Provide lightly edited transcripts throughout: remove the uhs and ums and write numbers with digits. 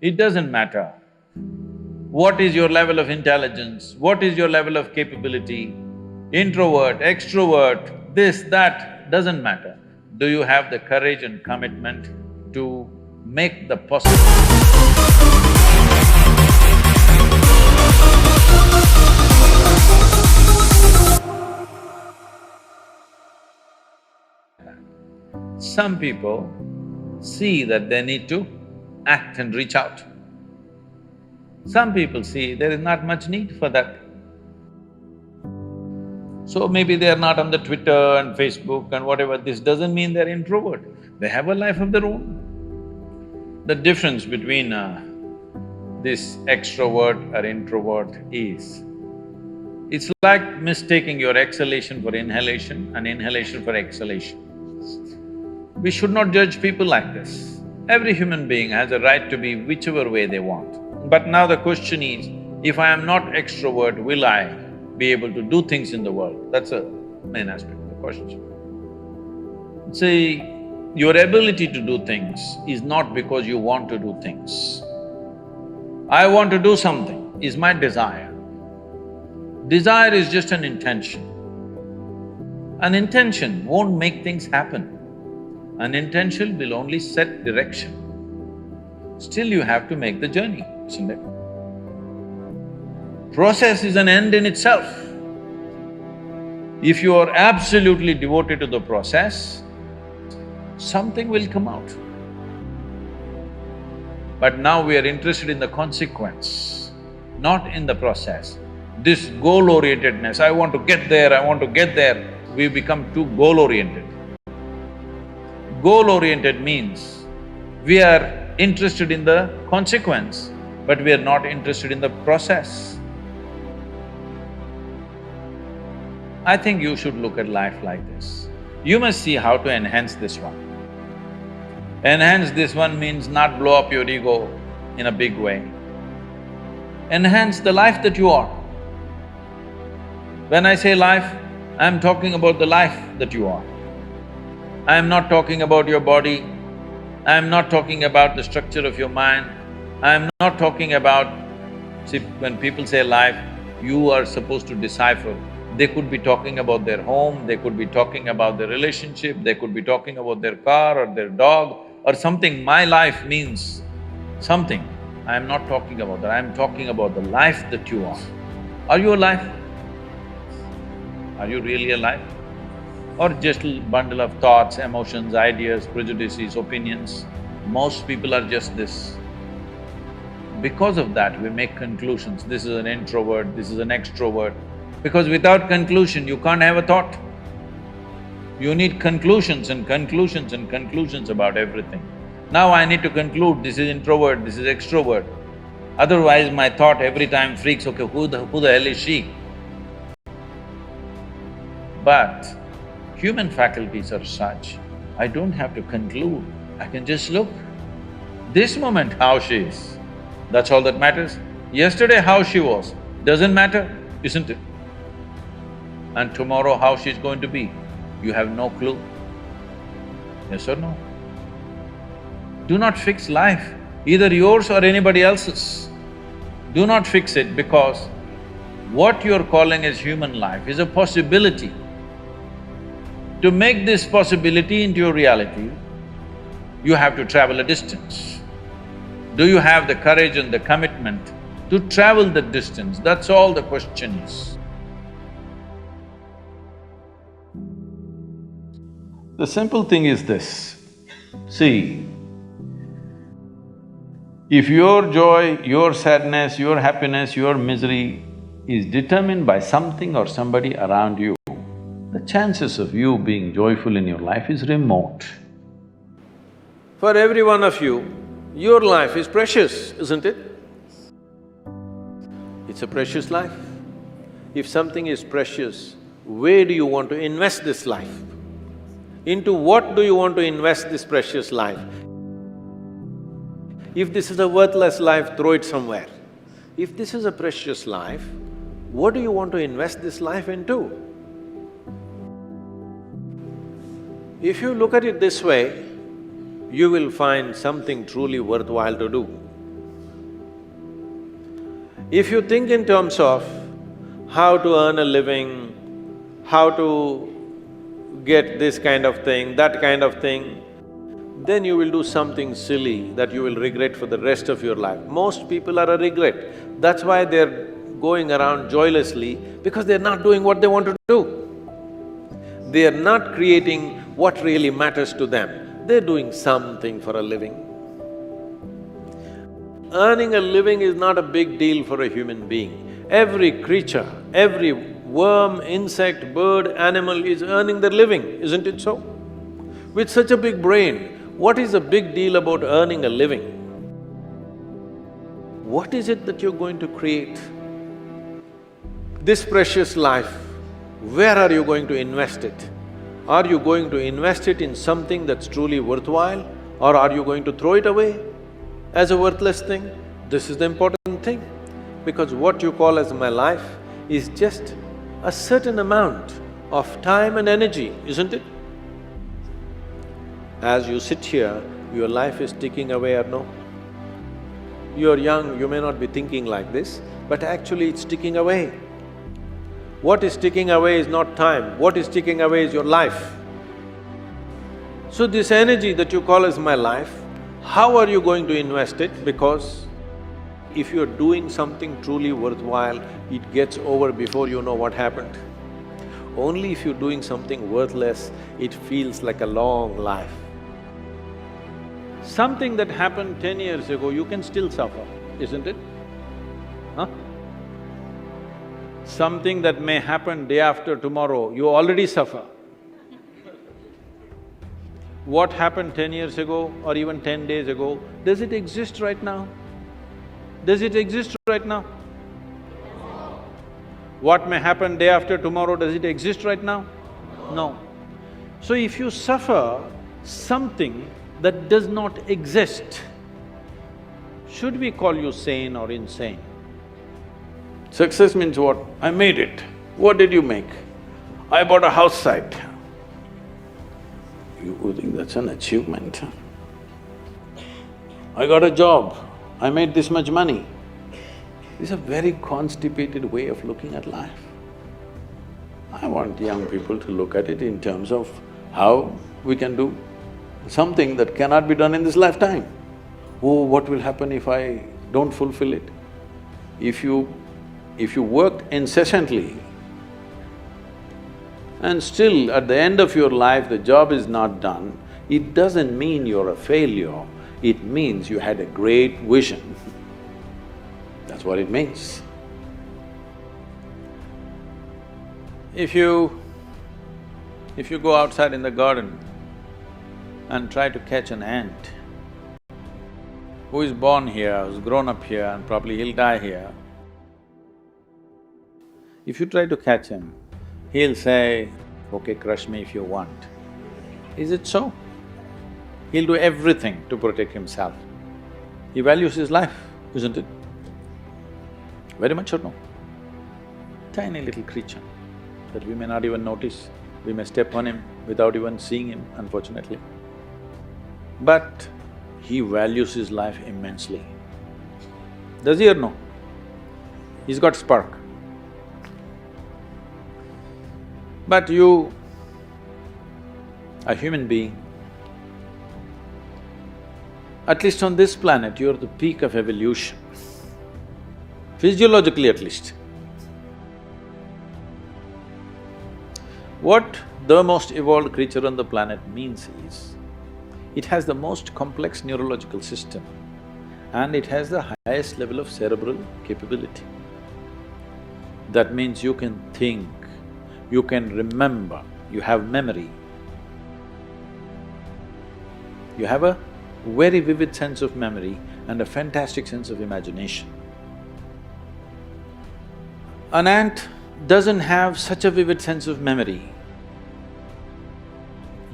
It doesn't matter what is your level of intelligence, what is your level of capability, introvert, extrovert, this, that, doesn't matter. Do you have the courage and commitment to make the possible? Some people see that they need to act and reach out. Some people see there is not much need for that. So maybe they are not on the Twitter and Facebook and whatever, this doesn't mean they're introvert. They have a life of their own. The difference between this extrovert or introvert is, it's like mistaking your exhalation for inhalation and inhalation for exhalation. We should not judge people like this. Every human being has a right to be whichever way they want. But now the question is, if I am not extrovert, will I be able to do things in the world? That's the main aspect of the question. See, your ability to do things is not because you want to do things. I want to do something is my desire. Desire is just an intention. An intention won't make things happen. An intention will only set direction. Still you have to make the journey, isn't it? Process is an end in itself. If you are absolutely devoted to the process, something will come out. But now we are interested in the consequence, not in the process. This goal-orientedness, I want to get there, I want to get there, we become too goal-oriented. Goal-oriented means we are interested in the consequence, but we are not interested in the process. I think you should look at life like this. You must see how to enhance this one. Enhance this one means not blow up your ego in a big way. Enhance the life that you are. When I say life, I'm talking about the life that you are. I'm not talking about your body, I'm not talking about the structure of your mind, I'm not talking about… See, when people say life, you are supposed to decipher. They could be talking about their home, they could be talking about their relationship, they could be talking about their car or their dog or something. My life means something. I'm not talking about that, I'm talking about the life that you are. Are you alive? Are you really alive? Or just a bundle of thoughts, emotions, ideas, prejudices, opinions? Most people are just this. Because of that, we make conclusions, this is an introvert, this is an extrovert. Because without conclusion, you can't have a thought. You need conclusions and conclusions and conclusions about everything. Now I need to conclude, this is introvert, this is extrovert. Otherwise my thought every time freaks, okay, who the hell is she? But human faculties are such, I don't have to conclude, I can just look. This moment how she is, that's all that matters. Yesterday how she was, doesn't matter, isn't it? And tomorrow how she's going to be, you have no clue. Yes or no? Do not fix life, either yours or anybody else's. Do not fix it, because what you're calling as human life is a possibility. To make this possibility into your reality, you have to travel a distance. Do you have the courage and the commitment to travel the distance? That's all the question is. The simple thing is this, see, if your joy, your sadness, your happiness, your misery is determined by something or somebody around you, the chances of you being joyful in your life is remote. For every one of you, your life is precious, isn't it? It's a precious life. If something is precious, where do you want to invest this life? Into what do you want to invest this precious life? If this is a worthless life, throw it somewhere. If this is a precious life, what do you want to invest this life into? If you look at it this way, you will find something truly worthwhile to do. If you think in terms of how to earn a living, how to get this kind of thing, that kind of thing, then you will do something silly that you will regret for the rest of your life. Most people are a regret. That's why they're going around joylessly, because they're not doing what they want to do. They are not creating what really matters to them. They're doing something for a living. Earning a living is not a big deal for a human being. Every creature, every worm, insect, bird, animal is earning their living, isn't it so? With such a big brain, what is the big deal about earning a living? What is it that you're going to create? This precious life, where are you going to invest it? Are you going to invest it in something that's truly worthwhile, or are you going to throw it away as a worthless thing? This is the important thing, because what you call as my life is just a certain amount of time and energy, isn't it? As you sit here, your life is ticking away or no? You're young, you may not be thinking like this, but actually it's ticking away. What is ticking away is not time, what is ticking away is your life. So this energy that you call as my life, how are you going to invest it? Because if you're doing something truly worthwhile, it gets over before you know what happened. Only if you're doing something worthless, it feels like a long life. Something that happened 10 years ago, you can still suffer, isn't it? Huh? Something that may happen day after tomorrow, you already suffer. What happened 10 years ago or even 10 days ago, does it exist right now? Does it exist right now? What may happen day after tomorrow, does it exist right now? No. So if you suffer something that does not exist, should we call you sane or insane? Success means what? I made it. What did you make? I bought a house site. You think that's an achievement? I got a job. I made this much money. It's a very constipated way of looking at life. I want young people to look at it in terms of how we can do something that cannot be done in this lifetime. Oh, what will happen if I don't fulfill it? If you worked incessantly and still at the end of your life the job is not done, it doesn't mean you're a failure, it means you had a great vision. That's what it means. If you go outside in the garden and try to catch an ant who is born here, who's grown up here and probably he'll die here, if you try to catch him, he'll say, okay, crush me if you want. Is it so? He'll do everything to protect himself. He values his life, isn't it? Very much or no? Tiny little creature that we may not even notice, we may step on him without even seeing him, unfortunately. But he values his life immensely. Does he or no? He's got spark. But you, a human being, at least on this planet, you're the peak of evolution, physiologically at least. What the most evolved creature on the planet means is, it has the most complex neurological system and it has the highest level of cerebral capability. That means you can think, you can remember, you have memory. You have a very vivid sense of memory and a fantastic sense of imagination. An ant doesn't have such a vivid sense of memory,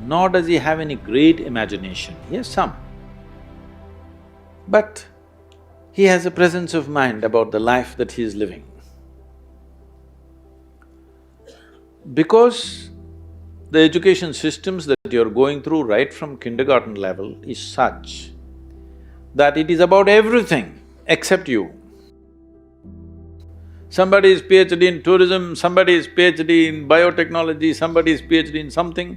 nor does he have any great imagination. He has some. But he has a presence of mind about the life that he is living. Because the education systems that you're going through right from kindergarten level is such that it is about everything except you. Somebody is PhD in tourism, somebody is PhD in biotechnology, somebody is PhD in something.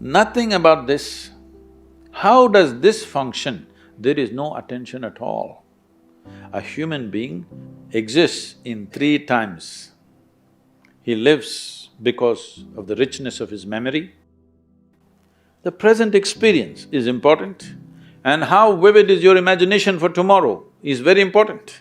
Nothing about this. How does this function? There is no attention at all. A human being exists in three times. He lives because of the richness of his memory. The present experience is important, and how vivid is your imagination for tomorrow is very important.